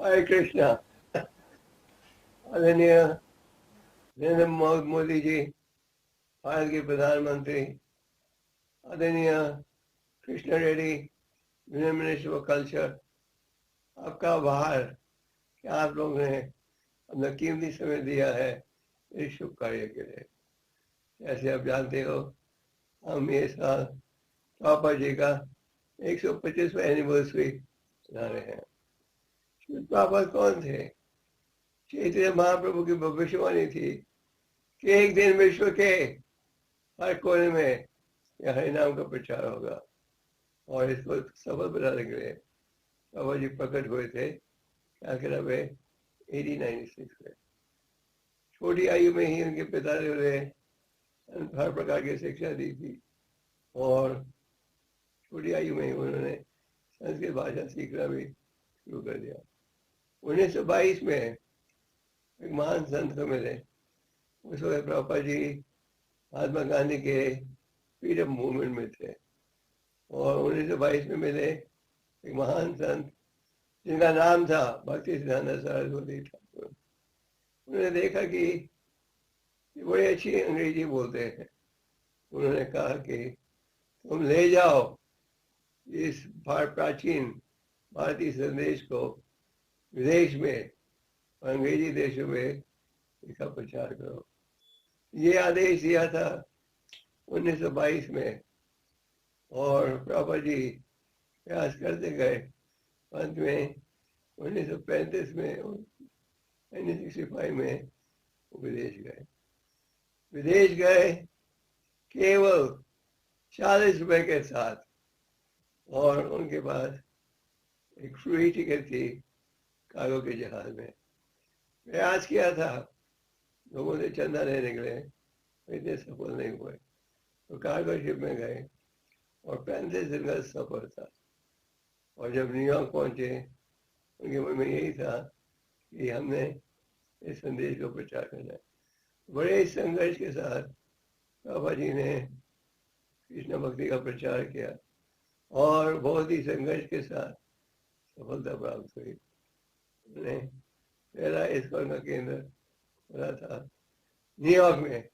हरे कृष्णा। आदरणीय नरेंद्र मोदी जी, भारत के प्रधानमंत्री, आदरणीय Krishna Reddy, union minister of culture, आपका आभार कि आप लोगों ने अपना कीमती समय दिया है इस शुभ कार्य के लिए। जैसे आप जानते हो, हम ये साल पापा जी का 125वां एनिवर्सरी मना रहे हैं। श्री पापा कौन थे? चैतन्य महाप्रभु की भविष्यवाणी थी कि एक दिन विश्व के हर कोने में यह हरि नाम का प्रचार होगा, और इसको सफल बनाने के लिए बाबा जी प्रकट हुए थे क्या में 1896 में। छोटी आयु में ही उनके पिता ने उन्हें हर प्रकार की शिक्षा दी थी, और छोटी आयु में ही उन्होंने संस्कृत भाषा सीखना भी शुरू कर दिया। 1922 में एक महान संत को मिले। उस वक्त प्रभुपाद जी महात्मा गांधी के फ्रीडम मूवमेंट में थे, और 1922 में मिले एक महान संत जिनका नाम था भक्ति सिद्धांत सरस्वती ठाकुर। उन्होंने देखा कि ये बड़ी अच्छी अंग्रेजी बोलते हैं। उन्होंने कहा कि तुम ले जाओ इस प्राचीन भारतीय संदेश को विदेश में, अंग्रेजी देशों में इसका प्रचार करो। ये आदेश दिया था 1922 में, और प्रभुपाद जी प्रयास करते गए। अंत में 1935 में 1965 में वो विदेश गए केवल 40 रुपए के साथ, और उनके पास एक फ्री टिकट थी कार्गो के जहाज में। प्रयास किया था लोगों से चंदा लेने के लिए, इतने सफल नहीं हुए। तो कार्गो शिप में गए और 35 दिन का सफर था, और जब न्यूयॉर्क पहुंचे उनके मन में यही था कि हमने इस संदेश को प्रचार करना है। बड़े संघर्ष के साथ बाबा जी ने कृष्ण भक्ति का प्रचार किया, और बहुत ही संघर्ष के साथ सफलता प्राप्त हुई। उन्होंने पहला इस्कॉन का केंद्र खोला था न्यूयॉर्क में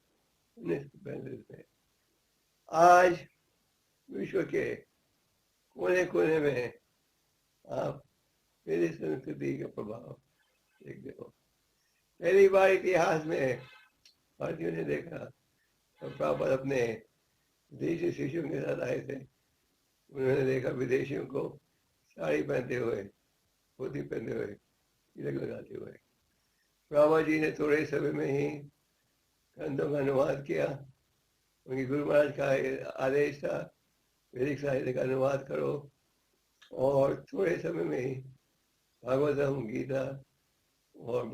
1935 में। आज विश्व के कोने कोने में आप मेरी संस्कृति का प्रभाव देखते हो। पहली बार इतिहास में भारतीयों ने देखा तो प्रभुपाद अपने विदेशी शिष्यों के साथ आए थे। उन्होंने देखा विदेशियों को साड़ी पहनते हुए, धोती पहनते हुए, तिलक लगाते हुए। प्रभुपाद जी ने थोड़े समय में ही ग्रंथों का अनुवाद किया। उनके गुरु महाराज का आदेश था वैदिक साहित्य का अनुवाद करो, और थोड़े समय में ही भागवतम, गीता और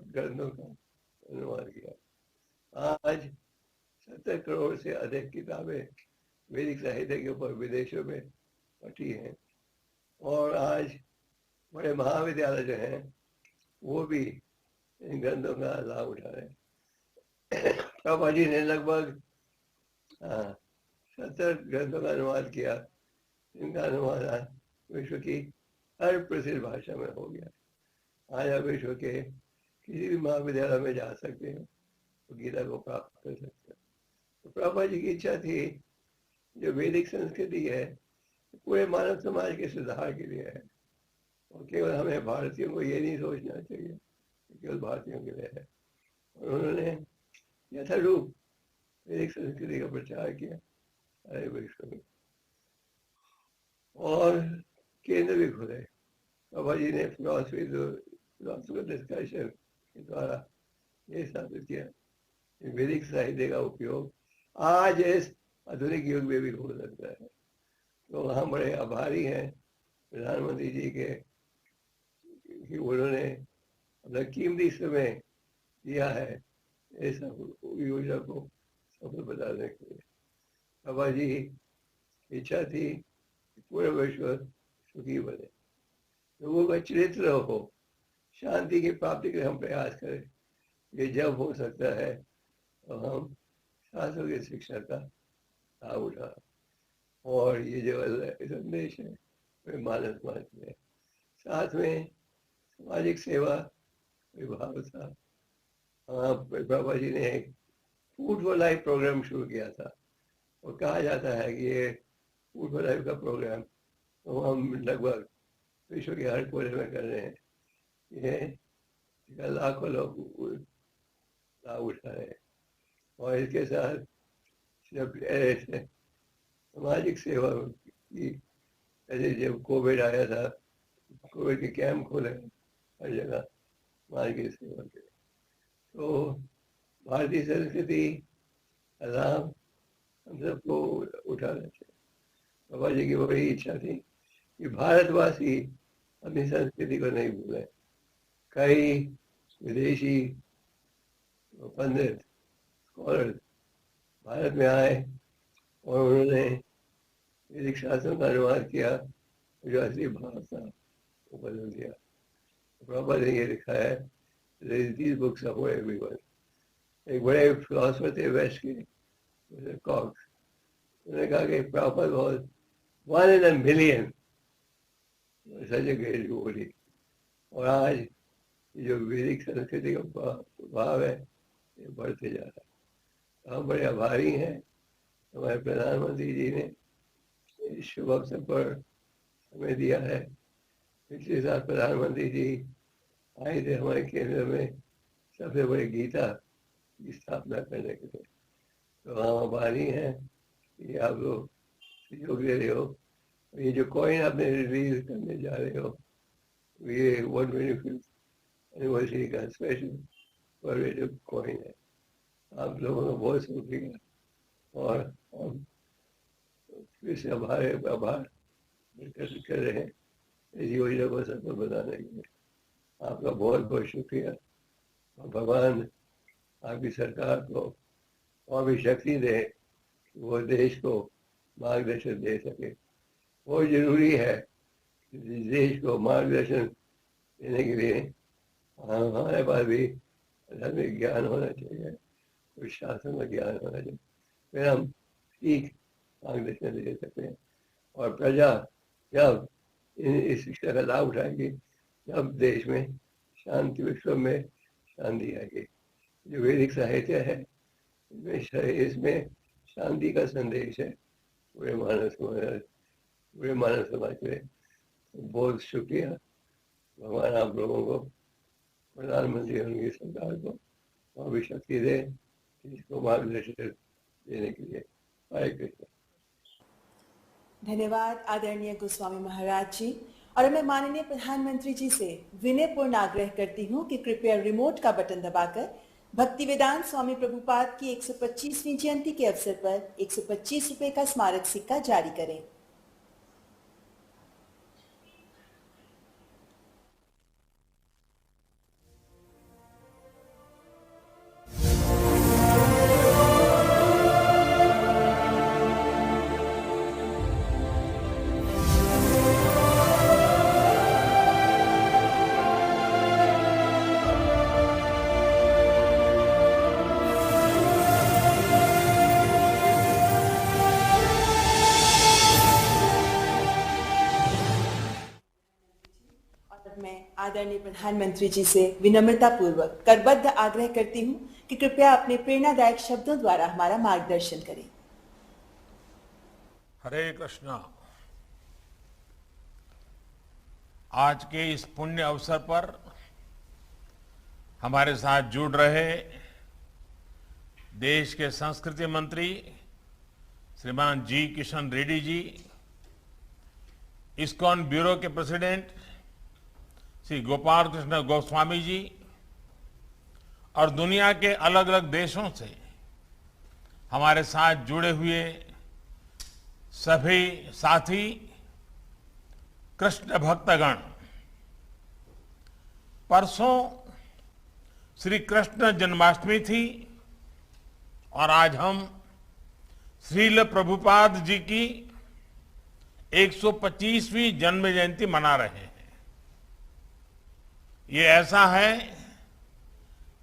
ग्रंथों का अनुवाद किया। आज 70 करोड़ से अधिक किताबें वैदिक साहित्य के ऊपर विदेशों में पढ़ी हैं, और आज बड़े महाविद्यालय जो हैं वो भी इन ग्रंथों का लाभ उठा रहे हैं। प्रभुपाद जी ने लगभग 70 ग्रंथों का अनुवाद किया। इनका अनुवाद आज विश्व की हर प्रसिद्ध भाषा में हो गया। आज आप विश्व के किसी भी महाविद्यालय में जा सकते हैं तो गीता को प्राप्त कर सकते हैं। तो प्रभुपाद जी की इच्छा थी जो वैदिक संस्कृति है पूरे मानव समाज के सुधार के लिए है, और केवल हमें भारतीयों को ये नहीं सोचना चाहिए केवल भारतीयों के लिए है। और उन्होंने यथारूप वैदिक संस्कृति का प्रचार किया सारे विश्व में, और केंद्र भी खुले। बाबा जी ने फिलोसफिकल डिस्कशन के द्वारा ये साबित किया कि वैदिक साहित्य का उपयोग आज इस आधुनिक युग में भी हो सकता है। तो हम बड़े आभारी हैं प्रधानमंत्री जी के कि उन्होंने अपना कीमती समय दिया है इस योजना को सफल बनाने के लिए। बाबा जी की इच्छा थी कि पूरा विश्व सुखी बने, लोगों का चरित्र हो, शांति की प्राप्ति के लिए हम प्रयास करें। ये जब हो सकता है तो हम शास्त्रों की शिक्षा का लाभ उठा, और ये जो संदेश है वे मानव समाज में। साथ में सामाजिक सेवा विभाग था। बाबा जी ने एक फूड फॉर लाइफ प्रोग्राम शुरू किया था और कहा जाता है कि ये फूड फॉर लाइफ का प्रोग्राम तो हम लगभग विश्व के हर कोने में कर रहे हैं। ये लाखों लोग लाभ उठा रहे हैं और इसके साथ जब सामाजिक सेवा की, जैसे जब कोविड आया था, कोविड के कैंप खोले हर जगह समाज की सेवा के, तो भारतीय संस्कृति का लाभ हम सबको उठाना चाहिए। बाबा जी की बड़ी इच्छा थी कि भारतवासी अपनी संस्कृति को नहीं भूलें। कई विदेशी पंडित स्कॉलर भारत में आए और उन्होंने वैदिक शास्त्रों का अनुवाद किया, जो असली भाव था वो बदल दिया। प्रभुपाद ने ये लिखा है, these books are for everyone। एक बड़े फिलोसफर थे वेस्ट के, कॉक्स, उन्होंने कहा कि Prabhupada was 1 in a million, सच एक ग्रेट डिवोटी। और आज जो वैदिक संस्कृति का प्रभाव है ये बढ़ते जा रहा है। हम बड़े आभारी हैं हमारे प्रधानमंत्री जी ने इस शुभ अवसर पर हमें दिया है। पिछले साल प्रधानमंत्री जी आए थे हमारे केंद्र में सबसे बड़ी गीता की स्थापना करने के लिए, तो हम आभारी हैं कि आप लोग सहयोग दे रहे हो। ये जो कॉइन आपने रिलीज करने जा रहे हो, ये 125th एनिवर्सरी का स्पेशल कॉर्पोरेटिव कॉइन है। आप लोगों का बहुत शुक्रिया और हम फिर से आभार कर रहे हैं इस योजना को सफल बनाने के लिए। आपका बहुत बहुत शुक्रिया और भगवान आपकी सरकार को और भी शक्ति दे कि वो देश को मार्गदर्शन दे सके। बहुत जरूरी है कि देश को मार्गदर्शन देने के लिए हमारे पास भी धार्मिक ज्ञान होना चाहिए, कुछ शास्त्रों का ज्ञान होना चाहिए, फिर हम ठीक मार्गदर्शन दे सकते हैं। और प्रजा जब इस शिक्षा का लाभ उठाएगी तब देश में शांति, विश्व में शांति आएगी। जो वैदिक साहित्य है इसमें शांति का संदेश है पूरे मानव समाज में। बहुत शुक्रिया। भगवान आप लोगों को, प्रधानमंत्री और उनकी सरकार को और भी शक्ति दे इसको मार्गदर्शन देने के लिए। हरे कृष्ण। धन्यवाद आदरणीय गोस्वामी महाराज जी। और मैं माननीय प्रधानमंत्री जी से विनयपूर्ण आग्रह करती हूँ कि कृपया रिमोट का बटन दबाकर भक्तिवेदांत स्वामी प्रभुपाद की 125वीं जयंती के अवसर पर 125 रुपए का स्मारक सिक्का जारी करें। आदरणीय प्रधानमंत्री जी से विनम्रता पूर्वक करबद्ध आग्रह करती हूं कि कृपया अपने प्रेरणादायक शब्दों द्वारा हमारा मार्गदर्शन करें। हरे कृष्णा। आज के इस पुण्य अवसर पर हमारे साथ जुड़ रहे देश के संस्कृति मंत्री श्रीमान जी किशन रेड्डी जी, इस्कॉन ब्यूरो के प्रेसिडेंट श्री गोपाल कृष्ण गोस्वामी जी और दुनिया के अलग अलग देशों से हमारे साथ जुड़े हुए सभी साथी कृष्ण भक्तगण, परसों श्री कृष्ण जन्माष्टमी थी और आज हम श्रील प्रभुपाद जी की 125वीं जन्म जयंती मना रहे हैं। ये ऐसा है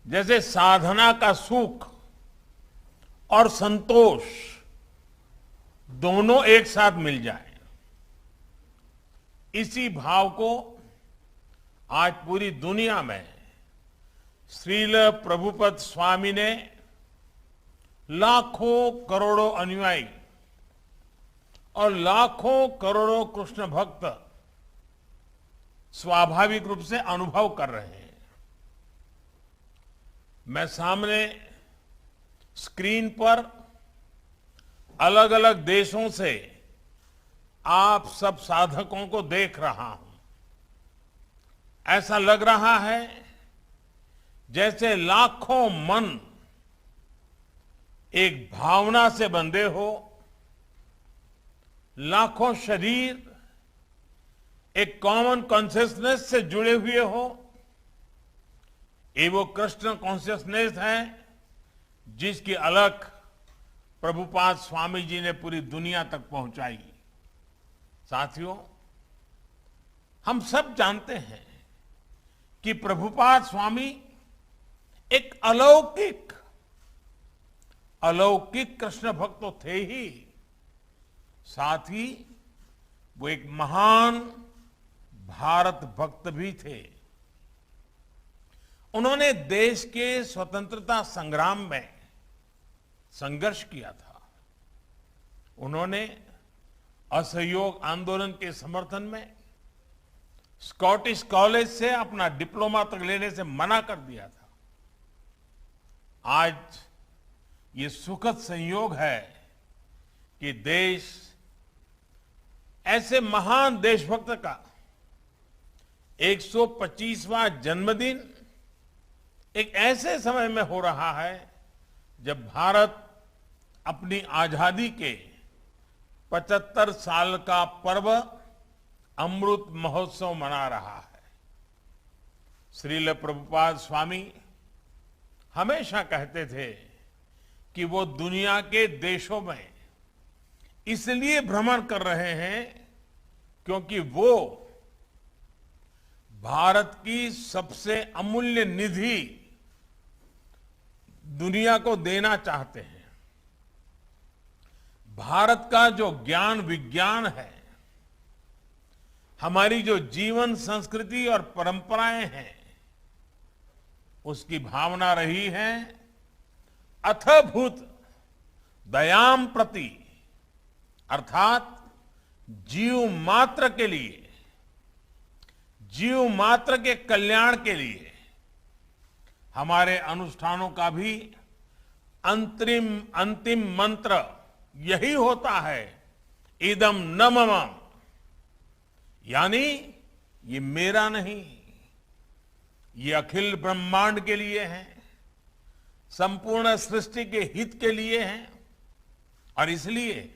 जैसे साधना का सुख और संतोष दोनों एक साथ मिल जाए। इसी भाव को आज पूरी दुनिया में श्रील प्रभुपद स्वामी ने लाखों करोड़ों अनुयायी और लाखों करोड़ों कृष्ण भक्त स्वाभाविक रूप से अनुभव कर रहे हैं। मैं सामने स्क्रीन पर अलग अलग देशों से आप सब साधकों को देख रहा हूं। ऐसा लग रहा है जैसे लाखों मन एक भावना से बंधे हो, लाखों शरीर एक कॉमन कॉन्शियसनेस से जुड़े हुए हो। ये वो कृष्ण कॉन्शियसनेस है जिसकी अलख प्रभुपाद स्वामी जी ने पूरी दुनिया तक पहुंचाई। साथियों, हम सब जानते हैं कि प्रभुपाद स्वामी एक अलौकिक कृष्ण भक्त तो थे ही, साथ ही वो एक महान भारत भक्त भी थे। उन्होंने देश के स्वतंत्रता संग्राम में संघर्ष किया था। उन्होंने असहयोग आंदोलन के समर्थन में स्कॉटिश कॉलेज से अपना डिप्लोमा तक लेने से मना कर दिया था। आज ये सुखद संयोग है कि देश ऐसे महान देशभक्त का 125वां जन्मदिन एक ऐसे समय में हो रहा है जब भारत अपनी आजादी के 75 साल का पर्व अमृत महोत्सव मना रहा है। श्रील प्रभुपाद स्वामी हमेशा कहते थे कि वो दुनिया के देशों में इसलिए भ्रमण कर रहे हैं क्योंकि वो भारत की सबसे अमूल्य निधि दुनिया को देना चाहते हैं। भारत का जो ज्ञान विज्ञान है, हमारी जो जीवन संस्कृति और परंपराएं हैं, उसकी भावना रही है अथभूत दयाम प्रति, अर्थात जीव मात्र के लिए, जीव मात्र के कल्याण के लिए हमारे अनुष्ठानों का भी अंतिम मंत्र यही होता है, इदम न मम, यानी ये मेरा नहीं, ये अखिल ब्रह्मांड के लिए है, संपूर्ण सृष्टि के हित के लिए है। और इसलिए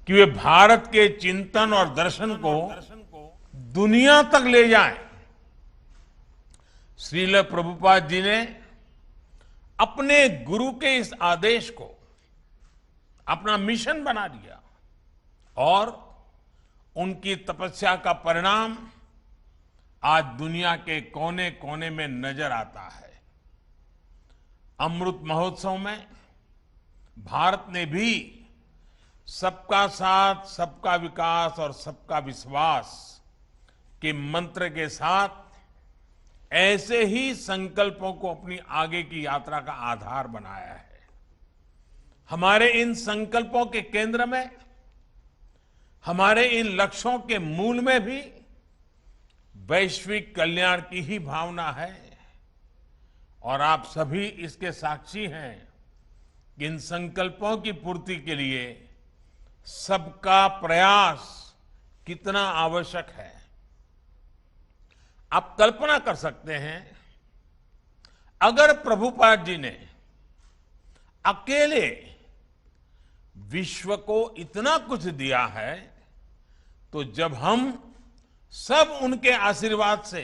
कि वे भारत के चिंतन और दर्शन को दुनिया तक ले जाएं। श्रील प्रभुपाद जी ने अपने गुरु के इस आदेश को अपना मिशन बना लिया और उनकी तपस्या का परिणाम आज दुनिया के कोने कोने में नजर आता है। अमृत महोत्सव में भारत ने भी सबका साथ, सबका विकास और सबका विश्वास के मंत्र के साथ ऐसे ही संकल्पों को अपनी आगे की यात्रा का आधार बनाया है। हमारे इन संकल्पों के केंद्र में, हमारे इन लक्ष्यों के मूल में भी वैश्विक कल्याण की ही भावना है और आप सभी इसके साक्षी हैं कि इन संकल्पों की पूर्ति के लिए सबका प्रयास कितना आवश्यक है। आप कल्पना कर सकते हैं, अगर प्रभुपाद जी ने अकेले विश्व को इतना कुछ दिया है, तो जब हम सब उनके आशीर्वाद से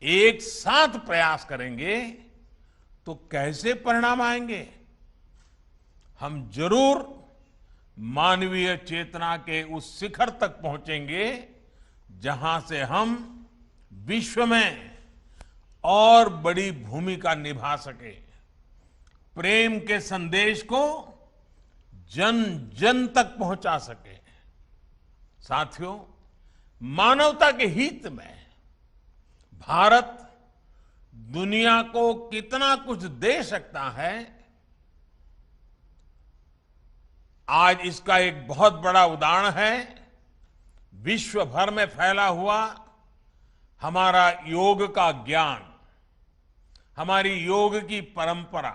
एक साथ प्रयास करेंगे तो कैसे परिणाम आएंगे। हम जरूर मानवीय चेतना के उस शिखर तक पहुंचेंगे जहां से हम विश्व में और बड़ी भूमिका निभा सके, प्रेम के संदेश को जन जन तक पहुंचा सके। साथियों, मानवता के हित में भारत दुनिया को कितना कुछ दे सकता है, आज इसका एक बहुत बड़ा उदाहरण है विश्व भर में फैला हुआ हमारा योग का ज्ञान, हमारी योग की परंपरा,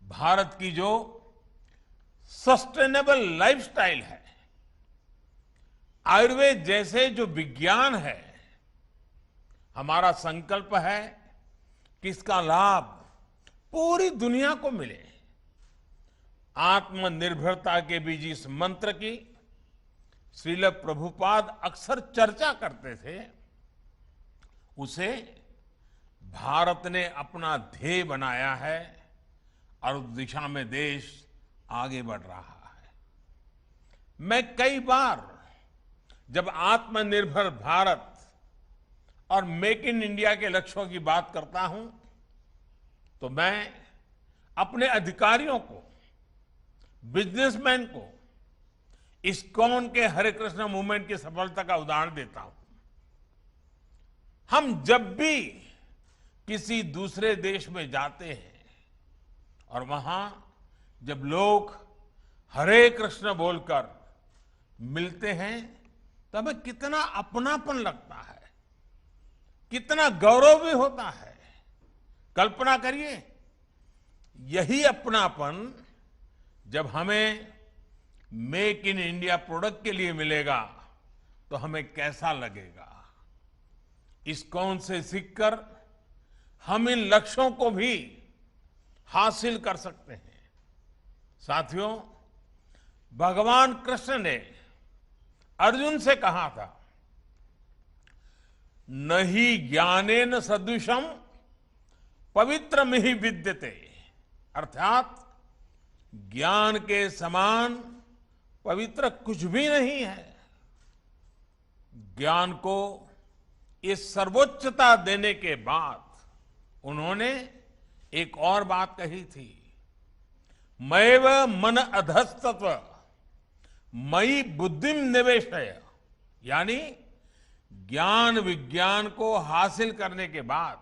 भारत की जो सस्टेनेबल लाइफस्टाइल है, आयुर्वेद जैसे जो विज्ञान है। हमारा संकल्प है कि इसका लाभ पूरी दुनिया को मिले। आत्मनिर्भरता के बीच इस मंत्र की श्रील प्रभुपाद अक्सर चर्चा करते थे, उसे भारत ने अपना ध्येय बनाया है और उस दिशा में देश आगे बढ़ रहा है। मैं कई बार जब आत्मनिर्भर भारत और मेक इन इंडिया के लक्ष्यों की बात करता हूं, तो मैं अपने अधिकारियों को, बिजनेसमैन को इस्कॉन के हरे कृष्ण मूवमेंट की सफलता का उदाहरण देता हूं। हम जब भी किसी दूसरे देश में जाते हैं और वहां जब लोग हरे कृष्ण बोलकर मिलते हैं तो हमें कितना अपनापन लगता है, कितना गौरव भी होता है। कल्पना करिए, यही अपनापन जब हमें मेक इन इंडिया प्रोडक्ट के लिए मिलेगा तो हमें कैसा लगेगा। इस्कॉन से सीखकर हम इन लक्ष्यों को भी हासिल कर सकते हैं। साथियों, भगवान कृष्ण ने अर्जुन से कहा था, नहीं ज्ञानेन सदृशम पवित्रमिहि विद्यते, अर्थात ज्ञान के समान पवित्र कुछ भी नहीं है। ज्ञान को ये सर्वोच्चता देने के बाद उन्होंने एक और बात कही थी, मैव मन अधस्तत्व मयि बुद्धिम निवेशय, यानी ज्ञान विज्ञान को हासिल करने के बाद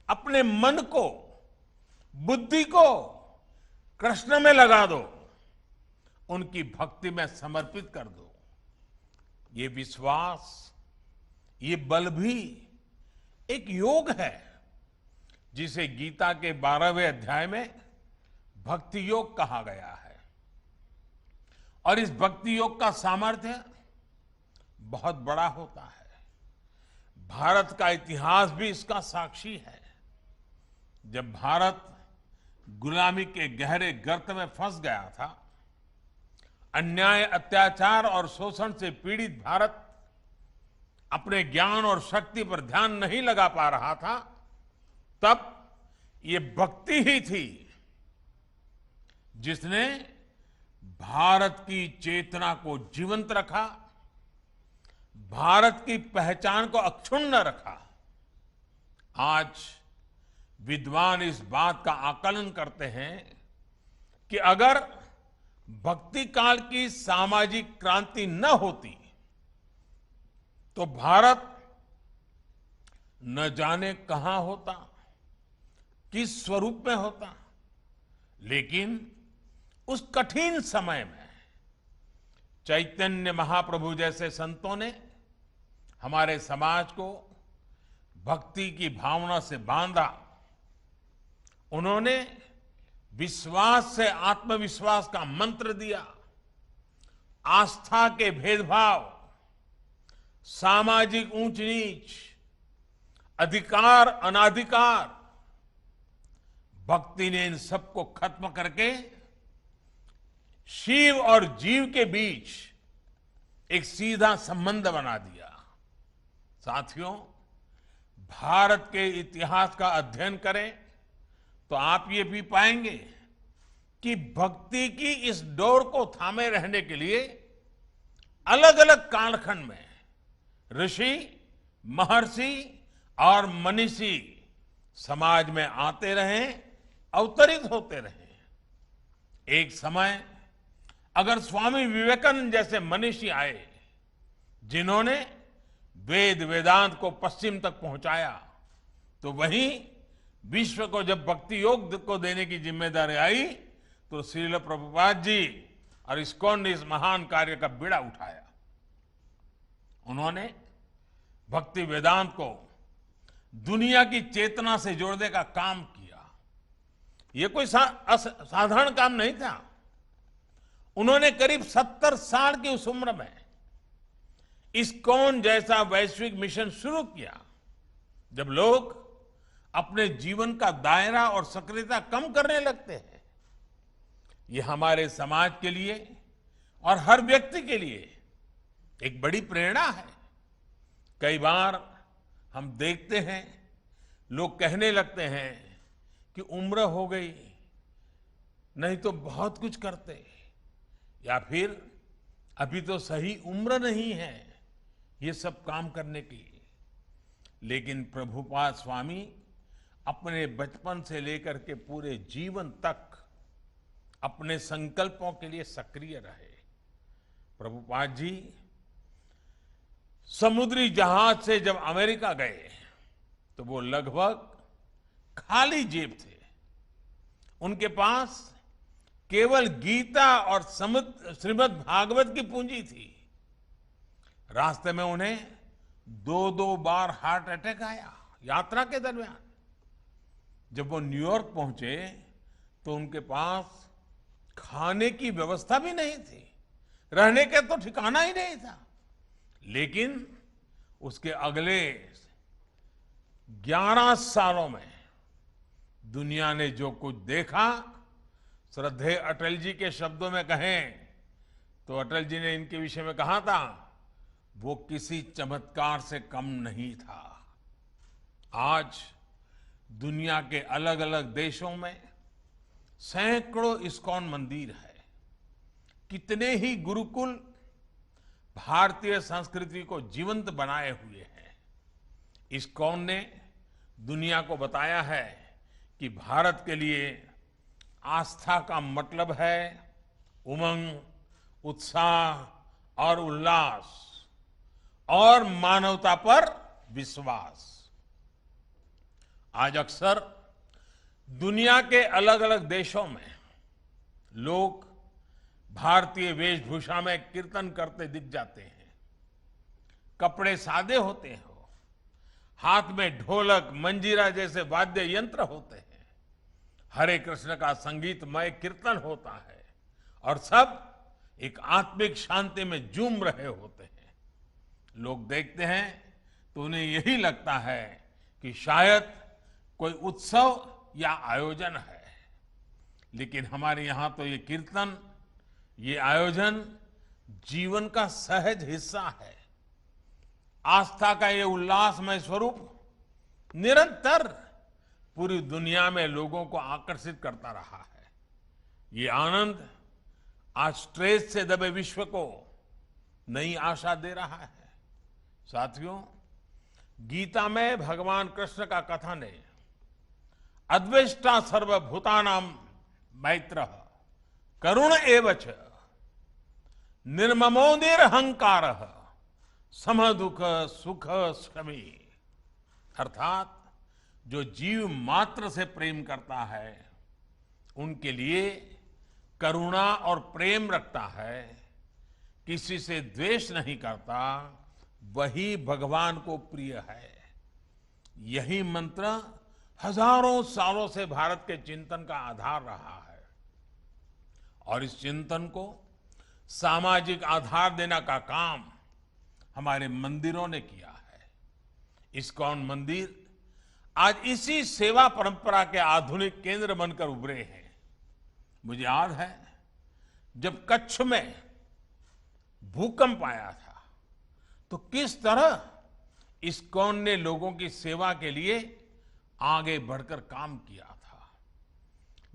अपने मन को, बुद्धि को कृष्ण में लगा दो, उनकी भक्ति में समर्पित कर दो। ये विश्वास, ये बल भी एक योग है जिसे गीता के 12वें अध्याय में भक्ति योग कहा गया है। और इस भक्ति योग का सामर्थ्य बहुत बड़ा होता है। भारत का इतिहास भी इसका साक्षी है। जब भारत गुलामी के गहरे गर्त में फंस गया था, अन्याय, अत्याचार और शोषण से पीड़ित भारत अपने ज्ञान और शक्ति पर ध्यान नहीं लगा पा रहा था, तब ये भक्ति ही थी जिसने भारत की चेतना को जीवंत रखा, भारत की पहचान को अक्षुण्ण रखा। आज विद्वान इस बात का आकलन करते हैं कि अगर भक्ति काल की सामाजिक क्रांति न होती तो भारत न जाने कहां होता, किस स्वरूप में होता। लेकिन उस कठिन समय में चैतन्य महाप्रभु जैसे संतों ने हमारे समाज को भक्ति की भावना से बांधा। उन्होंने विश्वास से आत्मविश्वास का मंत्र दिया। आस्था के भेदभाव, सामाजिक ऊंच नीच, अधिकार अनाधिकार, भक्ति ने इन सबको खत्म करके शिव और जीव के बीच एक सीधा संबंध बना दिया। साथियों, भारत के इतिहास का अध्ययन करें तो आप ये भी पाएंगे कि भक्ति की इस डोर को थामे रहने के लिए अलग अलग कालखंड में ऋषि, महर्षि और मनीषी समाज में आते रहे, अवतरित होते रहे। एक समय अगर स्वामी विवेकानंद जैसे मनीषी आए जिन्होंने वेद वेदांत को पश्चिम तक पहुंचाया, तो वहीं विश्व को जब भक्ति योग को देने की जिम्मेदारी आई तो श्रील प्रभुपाद जी और इस्कॉन ने इस महान कार्य का बीड़ा उठाया। उन्होंने भक्ति वेदांत को दुनिया की चेतना से जोड़ने का काम किया। यह कोई साधारण काम नहीं था। उन्होंने करीब 70 साल की उस उम्र में इस्कॉन जैसा वैश्विक मिशन शुरू किया, जब लोग अपने जीवन का दायरा और सक्रियता कम करने लगते हैं। ये हमारे समाज के लिए और हर व्यक्ति के लिए एक बड़ी प्रेरणा है। कई बार हम देखते हैं लोग कहने लगते हैं कि उम्र हो गई, नहीं तो बहुत कुछ करते, या फिर अभी तो सही उम्र नहीं है ये सब काम करने की। लेकिन प्रभुपाद स्वामी अपने बचपन से लेकर के पूरे जीवन तक अपने संकल्पों के लिए सक्रिय रहे। प्रभुपाद जी समुद्री जहाज से जब अमेरिका गए तो वो लगभग खाली जेब थे। उनके पास केवल गीता और श्रीमद् भागवत की पूंजी थी। रास्ते में उन्हें 2-2 बार हार्ट अटैक आया यात्रा के दरमियान। जब वो न्यूयॉर्क पहुंचे तो उनके पास खाने की व्यवस्था भी नहीं थी, रहने का तो ठिकाना ही नहीं था। लेकिन उसके अगले 11 सालों में दुनिया ने जो कुछ देखा, श्रद्धेय अटल जी के शब्दों में कहें तो अटल जी ने इनके विषय में कहा था, वो किसी चमत्कार से कम नहीं था। आज दुनिया के अलग अलग देशों में सैकड़ों इस्कॉन मंदिर है। कितने ही गुरुकुल भारतीय संस्कृति को जीवंत बनाए हुए हैं। इस्कॉन ने दुनिया को बताया है कि भारत के लिए आस्था का मतलब है उमंग, उत्साह और उल्लास और मानवता पर विश्वास। आज अक्सर दुनिया के अलग अलग देशों में लोग भारतीय वेशभूषा में कीर्तन करते दिख जाते हैं। कपड़े सादे होते हैं, हाथ में ढोलक, मंजीरा जैसे वाद्य यंत्र होते हैं, हरे कृष्ण का संगीतमय कीर्तन होता है और सब एक आत्मिक शांति में झूम रहे होते हैं। लोग देखते हैं तो उन्हें यही लगता है कि शायद कोई उत्सव या आयोजन है। लेकिन हमारे यहां तो ये कीर्तन, ये आयोजन जीवन का सहज हिस्सा है। आस्था का ये उल्लासमय स्वरूप निरंतर पूरी दुनिया में लोगों को आकर्षित करता रहा है। ये आनंद आज स्ट्रेस से दबे विश्व को नई आशा दे रहा है। साथियों, गीता में भगवान कृष्ण का कथन है, अद्वेष्टा सर्वभूतानां मैत्रः करुण एवच निर्ममो निरहंकारः समदुख सुख शमी। अर्थात जो जीव मात्र से प्रेम करता है, उनके लिए करुणा और प्रेम रखता है, किसी से द्वेष नहीं करता, वही भगवान को प्रिय है। यही मंत्र हजारों सालों से भारत के चिंतन का आधार रहा है और इस चिंतन को सामाजिक आधार देने का काम हमारे मंदिरों ने किया है। इस्कॉन मंदिर आज इसी सेवा परंपरा के आधुनिक केंद्र बनकर उभरे हैं। मुझे याद है जब कच्छ में भूकंप आया था तो किस तरह इस्कॉन ने लोगों की सेवा के लिए आगे बढ़कर काम किया था।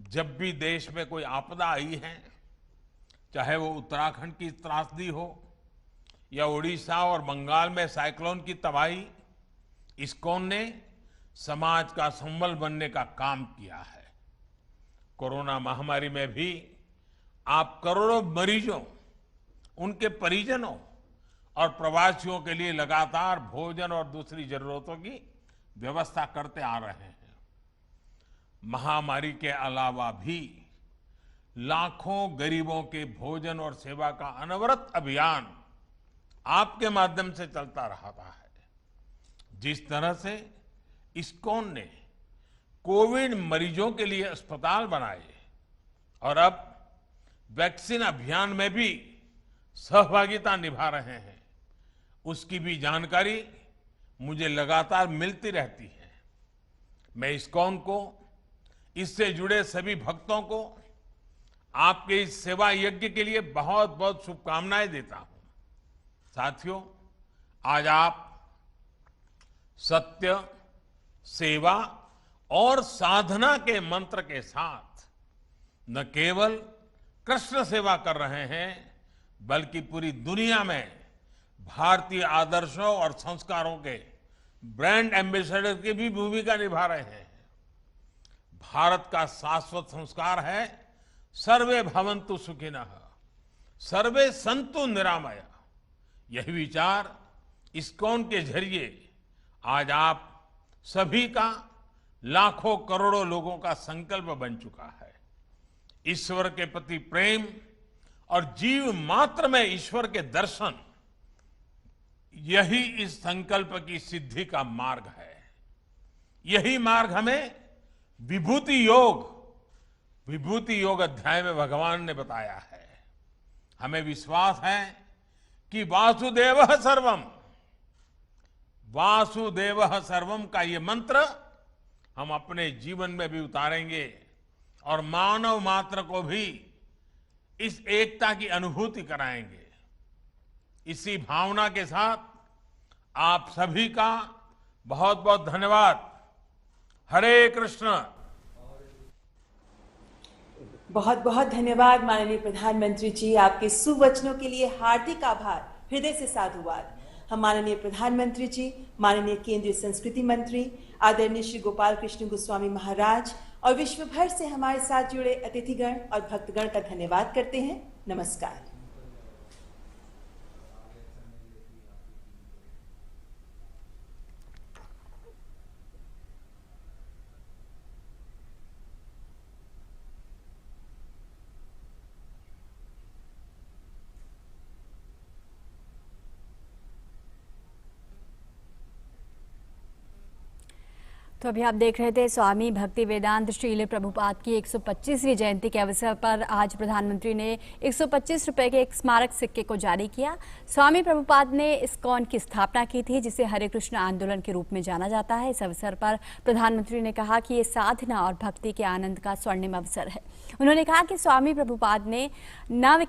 जब भी देश में कोई आपदा आई है, चाहे वो उत्तराखंड की त्रासदी हो या उड़ीसा और बंगाल में साइक्लोन की तबाही इस्कॉन ने समाज का संबल बनने का काम किया है। कोरोना महामारी में भी आप करोड़ों मरीजों, उनके परिजनों और प्रवासियों के लिए लगातार भोजन और दूसरी जरूरतों की व्यवस्था करते आ रहे हैं। महामारी के अलावा भी लाखों गरीबों के भोजन और सेवा का अनवरत अभियान आपके माध्यम से चलता रहा है। जिस तरह से इस्कॉन ने कोविड मरीजों के लिए अस्पताल बनाए और अब वैक्सीन अभियान में भी सहभागिता निभा रहे हैं, उसकी भी जानकारी मुझे लगातार मिलती रहती है। मैं इस्कॉन को, इससे जुड़े सभी भक्तों को आपके इस सेवा यज्ञ के लिए बहुत बहुत शुभकामनाएं देता हूं। साथियों, आज आप सत्य, सेवा और साधना के मंत्र के साथ न केवल कृष्ण सेवा कर रहे हैं, बल्कि पूरी दुनिया में भारतीय आदर्शों और संस्कारों के ब्रांड एम्बेसडर की भी भूमिका निभा रहे हैं। भारत का शाश्वत संस्कार है सर्वे भवन्तु सुखिनः, सर्वे सन्तु निरामया। यही विचार इस्कॉन के जरिए आज आप सभी का, लाखों करोड़ों लोगों का संकल्प बन चुका है। ईश्वर के प्रति प्रेम और जीव मात्र में ईश्वर के दर्शन, यही इस संकल्प की सिद्धि का मार्ग है। यही मार्ग हमें विभूति योग अध्याय में भगवान ने बताया है। हमें विश्वास है कि वासुदेवः सर्वम का ये मंत्र हम अपने जीवन में भी उतारेंगे और मानव मात्र को भी इस एकता की अनुभूति कराएंगे। इसी भावना के साथ आप सभी का बहुत बहुत धन्यवाद। हरे कृष्ण। बहुत बहुत धन्यवाद माननीय प्रधानमंत्री जी, आपके सुवचनों के लिए हार्दिक आभार, हृदय से साधुवाद। हम माननीय प्रधानमंत्री जी, माननीय केंद्रीय संस्कृति मंत्री आदरणीय श्री गोपाल कृष्ण गोस्वामी महाराज और विश्व भर से हमारे साथ जुड़े अतिथिगण और भक्तगण का धन्यवाद करते हैं। नमस्कार। तो अभी आप देख रहे थे स्वामी भक्ति वेदांत श्रील प्रभुपाद की 125वीं जयंती के अवसर पर आज प्रधानमंत्री ने 125 रुपए के एक स्मारक सिक्के को जारी किया। स्वामी प्रभुपाद ने इस्कॉन की स्थापना की थी, जिसे हरे कृष्ण आंदोलन के रूप में जाना जाता है। इस अवसर पर प्रधानमंत्री ने कहा कि ये साधना और भक्ति के आनंद का स्वर्णिम अवसर है। उन्होंने कहा कि स्वामी प्रभुपाद ने न केवल